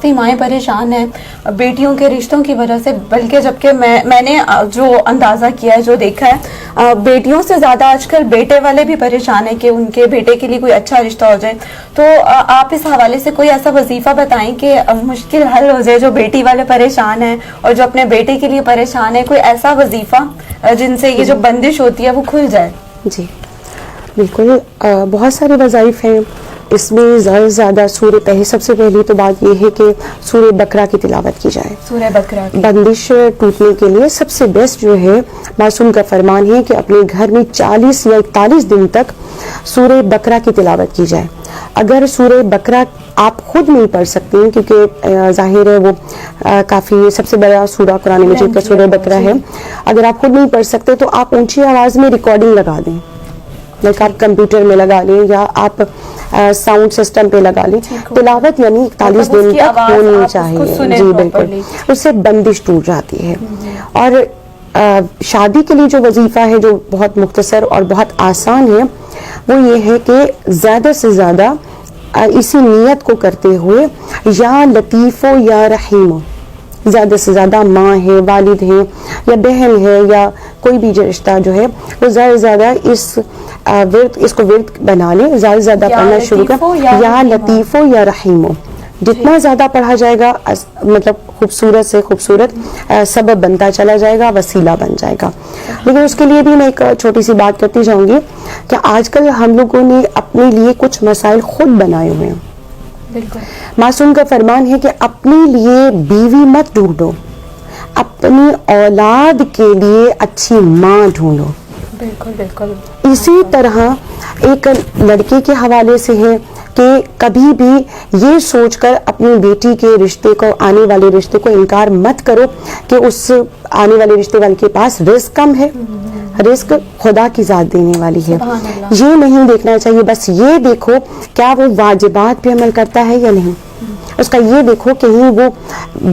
काफ़ी माएँ परेशान हैं बेटियों के रिश्तों की वजह से, बल्कि जबकि मैंने जो अंदाज़ा किया है, जो देखा है, बेटियों से ज़्यादा आजकल बेटे वाले भी परेशान हैं कि उनके बेटे के लिए कोई अच्छा रिश्ता हो जाए। तो आप इस हवाले से कोई ऐसा वजीफ़ा बताएं कि मुश्किल हल हो जाए, जो बेटी वाले परेशान हैं और जो अपने बेटे के लिए परेशान है, कोई ऐसा वजीफ़ा जिनसे ये जो बंदिश होती है वो खुल जाए। जी बिल्कुल, बहुत सारे वज़ाइफ हैं इसमें। ज़्यादा सूरह पहले, सबसे पहली तो बात ये है कि सूरह बकरा की तिलावत की जाए। सूरह बकरा की बंदिश टूटने के लिए सबसे बेस्ट जो है, मासूम का फरमान है कि अपने घर में 40 या 41 दिन तक सूरह बकरा की तिलावत की जाए। अगर सूरह बकरा आप खुद नहीं पढ़ सकते हैं, क्योंकि जाहिर है वो काफ़ी सबसे बड़ा सूरा कुरान मजीद का सूरह बकरा है, अगर आप खुद नहीं पढ़ सकते तो आप ऊंची आवाज़ में रिकॉर्डिंग लगा दें, लाइक आप कंप्यूटर में लगा लें या आप साउंड सिस्टम पे लगा लें। तिलावत यानी 41 दिन तक होनी चाहिए। जी बिल्कुल, उससे बंदिश टूट जाती है। और शादी के लिए जो वजीफ़ा है, जो बहुत मुख्तसर और बहुत आसान है, वो ये है कि ज़्यादा से ज़्यादा इसी नियत को करते हुए या लतीफ़ो या रहीमो, ज़्यादा से ज़्यादा माँ है, वालिद हैं या बहन है या कोई भी जो रिश्ता जो है, वो ज़्यादा से ज़्यादा इसको विर्द बना लें, ज़्यादा से ज़्यादा पढ़ना शुरू कर, या लतीफ़ो या रहीमो। जितना ज़्यादा पढ़ा जाएगा मतलब खूबसूरत से खूबसूरत सबब बनता चला जाएगा, वसीला बन जाएगा। लेकिन उसके लिए भी मैं एक छोटी सी बात करती जाऊँगी कि आजकल हम लोगों ने अपने लिए कुछ मसाइल खुद बनाए हुए हैं। मासूम का फरमान है कि अपने लिए बीवी मत ढूंढो, अपनी औलाद के लिए अच्छी माँ ढूंढो। बिल्कुल बिल्कुल। इसी तरह एक लड़के के हवाले से है कि कभी भी ये सोचकर अपनी बेटी के रिश्ते को, आने वाले रिश्ते को इनकार मत करो कि उस आने वाले रिश्ते वाले के पास रिस्क कम है। रिस्क खुदा की ज़ात देने वाली है। ये नहीं देखना चाहिए, बस ये देखो क्या वो वाजिबात पे अमल करता है या नहीं। उसका ये देखो कहीं वो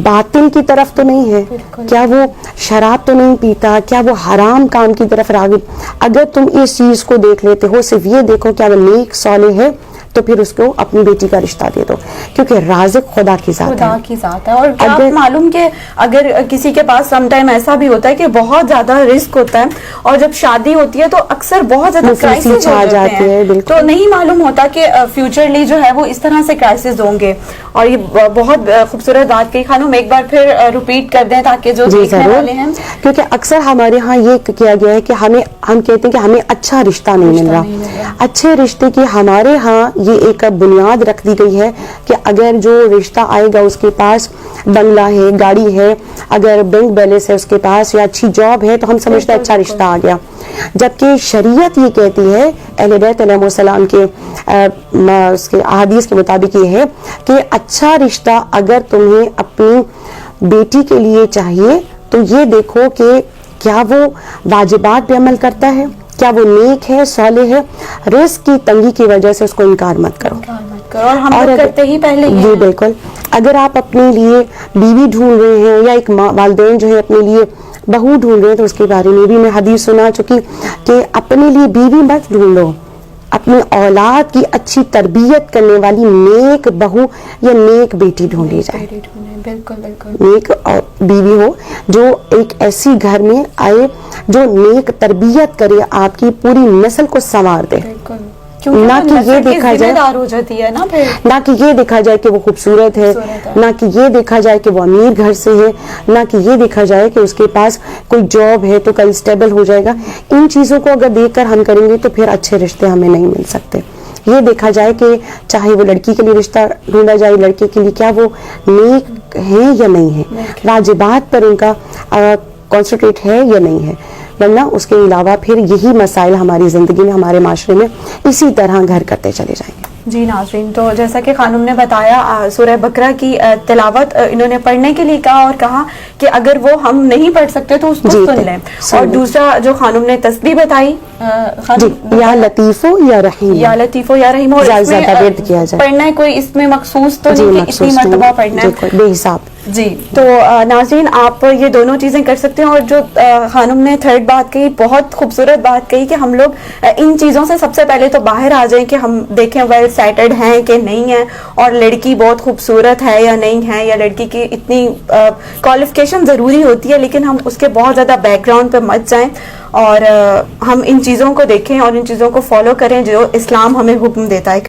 बातिल की तरफ तो नहीं है, क्या वो शराब तो नहीं पीता, क्या वो हराम काम की तरफ राग़िब। अगर तुम इस चीज़ को देख लेते हो, सिर्फ ये देखो क्या वो नेक सालेह है, तो फिर उसको अपनी बेटी का रिश्ता दे दो, क्योंकि राज़िक खुदा की ज़ात है। और आप मालूम कि अगर किसी के पास सम टाइम ऐसा भी होता है कि बहुत ज्यादा रिस्क होता है और जब शादी होती है तो अक्सर बहुत ज्यादा क्राइसिस हो जाते हैं, तो नहीं मालूम होता कि फ्यूचरली जो है वो इस तरह से क्राइसिस होंगे। और ये बहुत खूबसूरत बात कही खानूम, एक बार फिर रिपीट कर दें ताकि जो देखने वाले हैं, क्योंकि अक्सर हमारे यहाँ ये किया गया है कि हम कहते हैं कि हमें अच्छा रिश्ता नहीं मिल रहा। अच्छे रिश्ते की हमारे यहाँ ये एक बुनियाद रख दी गई है कि अगर जो रिश्ता आएगा उसके पास बंगला है, गाड़ी है, अगर बैंक बैलेंस है उसके पास या अच्छी जॉब है, तो हम समझते हैं अच्छा रिश्ता आ गया। जबकि शरीयत ये कहती है, अहले बैत अलैहिस्सलाम के उसके अहादीस के मुताबिक ये है कि अच्छा रिश्ता अगर तुम्हें अपनी बेटी के लिए चाहिए तो ये देखो कि क्या वो वाजिबात पे अमल करता है, क्या वो नेक है, सालेह है। रिस्क की तंगी की वजह से उसको इनकार मत करो। और हम लोग करते ही पहले जी बिल्कुल। अगर आप अपने लिए बीवी ढूंढ रहे हैं या एक वालिदैन जो है अपने लिए बहू ढूंढ रहे हैं, तो उसके बारे में भी मैं हदीस सुना चुकी कि अपने लिए बीवी मत ढूंढो, अपनी औलाद की अच्छी तरबियत करने वाली नेक बहू या नेक बेटी ढूंढी जाए। बिल्कुल बिल्कुल। नेक बीवी हो जो एक ऐसी घर में आए जो नेक तरबियत करे, आपकी पूरी नस्ल को संवार दे। ना कि ये देखा जाए हो जाती है ना, फिर ना कि ये देखा जाए कि वो खूबसूरत है, ना कि ये देखा जाए कि वो अमीर घर से है, ना कि ये देखा जाए कि उसके पास कोई जॉब है तो कल स्टेबल हो जाएगा। इन चीज़ों को अगर देखकर हम करेंगे तो फिर अच्छे रिश्ते हमें नहीं मिल सकते। ये देखा जाए कि चाहे वो लड़की के लिए रिश्ता ढूंढा जाए, लड़के के लिए क्या वो नेक है या नहीं है, वाजिबात पर उनका कॉन्सेंट्रेट है या नहीं है, वरना उसके अलावा फिर यही मसाइल हमारी ज़िंदगी में, हमारे माशरे में इसी तरह घर करते चले जाएंगे। जी नाज़रीन, तो जैसा कि खानूम ने बताया सूरह बकरा की तिलावत इन्होंने पढ़ने के लिए कहा और कहा कि अगर वो हम नहीं पढ़ सकते तो उसको सुन लें। और दूसरा जो खानूम ने तस्बीह बताई, या लतीफ़ो या रहीम, या लतीफ़ो या रहीम, और ज़्यादा किया जाए। पढ़ना है कोई इसमें मखसूस तो नहीं कि इतनी मरतबा पढ़ना है, جی تو ناظرین آپ یہ دونوں چیزیں کر سکتے ہیں. اور جو خانم نے تھرڈ بات کہی, بہت خوبصورت بات کہی کہ ہم لوگ ان چیزوں سے سب سے پہلے تو باہر آ جائیں کہ ہم دیکھیں ویل سیٹلڈ ہیں کہ نہیں ہیں, اور لڑکی بہت خوبصورت ہے یا نہیں ہے, یا لڑکی کی اتنی کوالیفکیشن ضروری ہوتی ہے, لیکن ہم اس کے بہت زیادہ بیک گراؤنڈ پہ مت جائیں, اور ہم ان چیزوں کو دیکھیں اور ان چیزوں کو فالو کریں جو اسلام ہمیں حکم دیتا ہے.